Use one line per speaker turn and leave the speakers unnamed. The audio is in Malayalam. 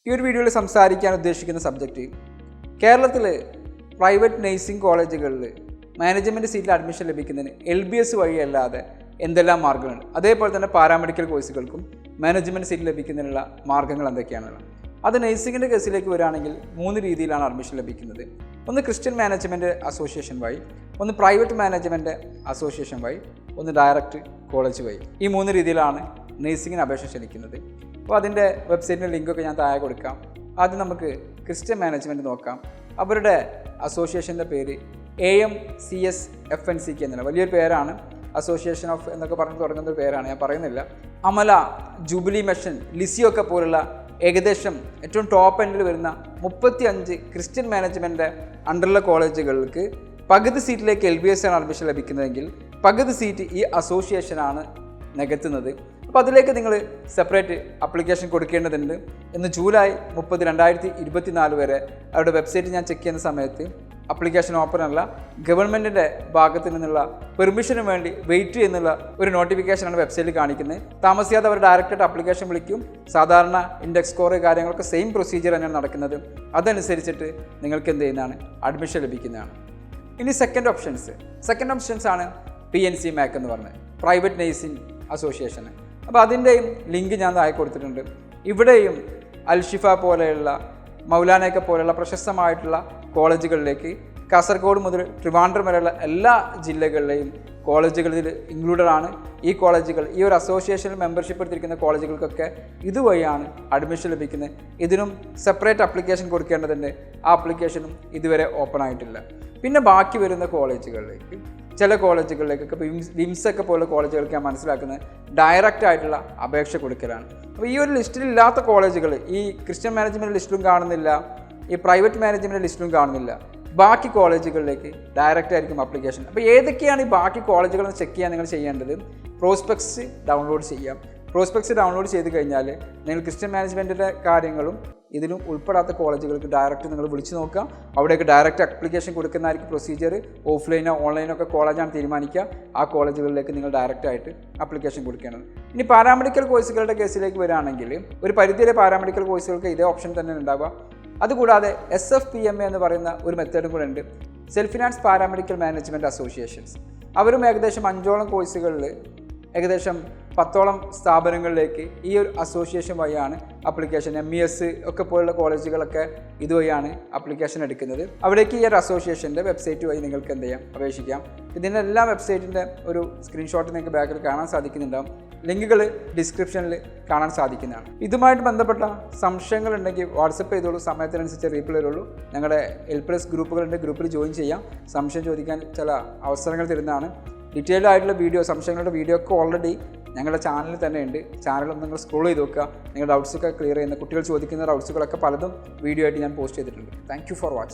ഈ ഒരു വീഡിയോയിൽ സംസാരിക്കാൻ ഉദ്ദേശിക്കുന്ന സബ്ജക്റ്റ് കേരളത്തിൽ പ്രൈവറ്റ് നഴ്സിംഗ് കോളേജുകളിൽ മാനേജ്മെൻറ്റ് സീറ്റിൽ അഡ്മിഷൻ ലഭിക്കുന്നതിന് LBS വഴിയല്ലാതെ എന്തെല്ലാം മാർഗ്ഗങ്ങളുണ്ട്, അതേപോലെ തന്നെ പാരാമെഡിക്കൽ കോഴ്സുകൾക്കും മാനേജ്മെൻറ്റ് സീറ്റ് ലഭിക്കുന്നതിനുള്ള മാർഗ്ഗങ്ങൾ എന്തൊക്കെയാണുള്ളത്. അത് നഴ്സിംഗിൻ്റെ കേസിലേക്ക് വരികയാണെങ്കിൽ 3 രീതിയിലാണ് അഡ്മിഷൻ ലഭിക്കുന്നത്. ഒന്ന് ക്രിസ്ത്യൻ മാനേജ്മെൻറ്റ് അസോസിയേഷൻ വഴി, ഒന്ന് പ്രൈവറ്റ് മാനേജ്മെൻറ്റ് അസോസിയേഷൻ വഴി, ഒന്ന് ഡയറക്റ്റ് കോളേജ് വഴി. ഈ 3 രീതിയിലാണ് നഴ്സിംഗിന് അപേക്ഷ ക്ഷണിക്കുന്നത്. അപ്പോൾ അതിൻ്റെ വെബ്സൈറ്റിൻ്റെ ലിങ്കൊക്കെ ഞാൻ താഴെ കൊടുക്കാം. ആദ്യം നമുക്ക് ക്രിസ്ത്യൻ മാനേജ്മെൻറ്റ് നോക്കാം. അവരുടെ അസോസിയേഷൻ്റെ പേര് AMCSFNCK എന്നുള്ള വലിയൊരു പേരാണ്. അസോസിയേഷൻ ഓഫ് എന്നൊക്കെ പറഞ്ഞ് തുടങ്ങുന്ന ഒരു പേരാണ്, ഞാൻ പറയുന്നില്ല. അമല, ജൂബിലി മിഷൻ, ലിസിയൊക്കെ പോലുള്ള ഏകദേശം ഏറ്റവും ടോപ്പ് എൻഡിൽ വരുന്ന 35 ക്രിസ്ത്യൻ മാനേജ്മെൻറ്റ് അണ്ടറിലെ കോളേജുകൾക്ക് പകുതി സീറ്റിലേക്ക് LBS ആണ് അഡ്മിഷൻ ലഭിക്കുന്നതെങ്കിൽ പകുതി സീറ്റ് ഈ അസോസിയേഷനാണ് നികത്തുന്നത്. അപ്പോൾ അതിലേക്ക് നിങ്ങൾ സെപ്പറേറ്റ് അപ്ലിക്കേഷൻ കൊടുക്കേണ്ടതുണ്ട്. ഇന്ന് ജൂലൈ 30, 2024 വരെ അവരുടെ വെബ്സൈറ്റ് ഞാൻ ചെക്ക് ചെയ്യുന്ന സമയത്ത് അപ്ലിക്കേഷൻ ഓപ്പൺ അല്ല. ഗവൺമെൻറ്റിൻ്റെ ഭാഗത്ത് നിന്നുള്ള പെർമിഷന് വേണ്ടി വെയിറ്റ് ചെയ്യുന്നുള്ള ഒരു നോട്ടിഫിക്കേഷനാണ് വെബ്സൈറ്റിൽ കാണിക്കുന്നത്. താമസിയാതെ അവർ ഡയറക്റ്റായിട്ട് അപ്ലിക്കേഷൻ വിളിക്കും. സാധാരണ ഇൻഡെക്സ് സ്കോർ കാര്യങ്ങളൊക്കെ സെയിം പ്രൊസീജിയർ തന്നെയാണ് നടക്കുന്നത്. അതനുസരിച്ചിട്ട് നിങ്ങൾക്ക് എന്ത് ചെയ്യുന്നതാണ്, അഡ്മിഷൻ ലഭിക്കുന്നതാണ്. ഇനി സെക്കൻഡ് ഓപ്ഷൻസ് ആണ് PNC MAC എന്ന് പറഞ്ഞത്, പ്രൈവറ്റ് നഴ്സിംഗ് അസോസിയേഷൻ. അപ്പോൾ അതിൻ്റെയും ലിങ്ക് ഞാൻ താഴെ കൊടുത്തിട്ടുണ്ട്. ഇവിടെയും അൽഷിഫ പോലെയുള്ള, മൗലാനയൊക്കെ പോലെയുള്ള പ്രശസ്തമായിട്ടുള്ള കോളേജുകളിലേക്ക് കാസർഗോഡ് മുതൽ ട്രിവാൻഡ്രം വരെയുള്ള എല്ലാ ജില്ലകളിലെയും കോളേജുകൾ ഇതിൽ ഇൻക്ലൂഡഡ് ആണ്. ഈ കോളേജുകൾ, ഈ ഒരു അസോസിയേഷനിൽ മെമ്പർഷിപ്പ് എടുത്തിരിക്കുന്ന കോളേജുകൾക്കൊക്കെ ഇതുവഴിയാണ് അഡ്മിഷൻ ലഭിക്കുന്നത്. ഇതിനും സെപ്പറേറ്റ് അപ്ലിക്കേഷൻ കൊടുക്കേണ്ടതുണ്ട്. ആ അപ്ലിക്കേഷനും ഇതുവരെ ഓപ്പൺ ആയിട്ടില്ല. പിന്നെ ബാക്കി വരുന്ന കോളേജുകളിലേക്ക്, ചില കോളേജുകളിലേക്കൊക്കെ വിംസൊക്കെ പോലുള്ള കോളേജുകൾക്ക് ഞാൻ മനസ്സിലാക്കുന്നത് ഡയറക്റ്റ് ആയിട്ടുള്ള അപേക്ഷ കൊടുക്കലാണ്. അപ്പോൾ ഈ ഒരു ലിസ്റ്റിൽ ഇല്ലാത്ത കോളേജുകൾ ഈ ക്രിസ്ത്യൻ മാനേജ്മെൻറ്റ് ലിസ്റ്റിലും കാണുന്നില്ല, ഈ പ്രൈവറ്റ് മാനേജ്മെൻറ്റ് ലിസ്റ്റിലും കാണുന്നില്ല. ബാക്കി കോളേജുകളിലേക്ക് ഡയറക്റ്റ് ആയിരിക്കും അപ്ലിക്കേഷൻ. അപ്പോൾ ഏതൊക്കെയാണ് ഈ ബാക്കി കോളേജുകളെന്ന് ചെക്ക് ചെയ്യാൻ നിങ്ങൾ ചെയ്യേണ്ടത്, പ്രോസ്പെക്ട്സ് ഡൗൺലോഡ് ചെയ്യാം. പ്രോസ്പെക്ട്സ് ഡൗൺലോഡ് ചെയ്ത് കഴിഞ്ഞാൽ നിങ്ങൾ ക്രിസ്ത്യൻ മാനേജ്മെൻറ്റിൻ്റെ കാര്യങ്ങളും ഇതിലും ഉൾപ്പെടാത്ത കോളേജുകൾക്ക് ഡയറക്റ്റ് നിങ്ങൾ വിളിച്ച് നോക്കുക. അവിടേക്ക് ഡയറക്റ്റ് അപ്ലിക്കേഷൻ കൊടുക്കുന്നതായിരിക്കും പ്രൊസീജിയർ. ഓഫ്ലൈനോ ഓൺലൈനോ ഒക്കെ കോളേജാണ് തീരുമാനിക്കുക. ആ കോളേജുകളിലേക്ക് നിങ്ങൾ ഡയറക്റ്റായിട്ട് അപ്ലിക്കേഷൻ കൊടുക്കേണ്ടത്. ഇനി പാരാമെഡിക്കൽ കോഴ്സുകളുടെ കേസിലേക്ക് വരികയാണെങ്കിൽ ഒരു പരിധിയിലെ പാരാമെഡിക്കൽ കോഴ്സുകൾക്ക് ഇതേ ഓപ്ഷൻ തന്നെ ഉണ്ടാവുക. അതുകൂടാതെ SFPMA എന്ന് പറയുന്ന ഒരു മെത്തേഡും കൂടെ ഉണ്ട്, self finance paramedical management associations. അവരും ഏകദേശം 5ഓളം കോഴ്സുകളിൽ ഏകദേശം 10ഓളം സ്ഥാപനങ്ങളിലേക്ക് ഈ ഒരു അസോസിയേഷൻ വഴിയാണ് അപ്ലിക്കേഷൻ. MES ഒക്കെ പോലുള്ള കോളേജുകളൊക്കെ ഇതുവഴിയാണ് അപ്ലിക്കേഷൻ എടുക്കുന്നത്. അവിടേക്ക് ഈ ഒരു അസോസിയേഷൻ്റെ വെബ്സൈറ്റ് വഴി നിങ്ങൾക്ക് എന്ത് ചെയ്യാം, അപേക്ഷിക്കാം. ഇതിൻ്റെ എല്ലാ വെബ്സൈറ്റിൻ്റെ ഒരു സ്ക്രീൻഷോട്ട് നിങ്ങൾക്ക് ബാക്കിൽ കാണാൻ സാധിക്കുന്നുണ്ടാവും. ലിങ്കുകൾ ഡിസ്ക്രിപ്ഷനിൽ കാണാൻ സാധിക്കുന്നതാണ്. ഇതുമായിട്ട് ബന്ധപ്പെട്ട സംശയങ്ങളുണ്ടെങ്കിൽ വാട്സപ്പ് ചെയ്തോളൂ, സമയത്തിനനുസരിച്ച് റീപ്ലൈ തരുള്ളൂ. ഞങ്ങളുടെ HelpLess ഗ്രൂപ്പുകളുണ്ട്, ഗ്രൂപ്പിൽ ജോയിൻ ചെയ്യാം. സംശയം ചോദിക്കാൻ ചില അവസരങ്ങൾ തരുന്നതാണ്. ഡീറ്റെയിൽഡ് ആയിട്ടുള്ള വീഡിയോ, സംശയങ്ങളുടെ വീഡിയോ ഒക്കെ ഓൾറെഡി ഞങ്ങളുടെ ചാനലിൽ തന്നെ ഉണ്ട്. ചാനലൊന്ന് നിങ്ങൾ സ്ക്രോൾ ചെയ്ത് നോക്കുക. നിങ്ങളുടെ ഡൗട്ട്സൊക്കെ ക്ലിയർ ചെയ്യുന്ന, കുട്ടികൾ ചോദിക്കുന്ന ഡൗട്ട്സുകളൊക്കെ പലതും വീഡിയോ ആയിട്ട് ഞാൻ പോസ്റ്റ് ചെയ്തിട്ടുണ്ട്. Thank you for watching.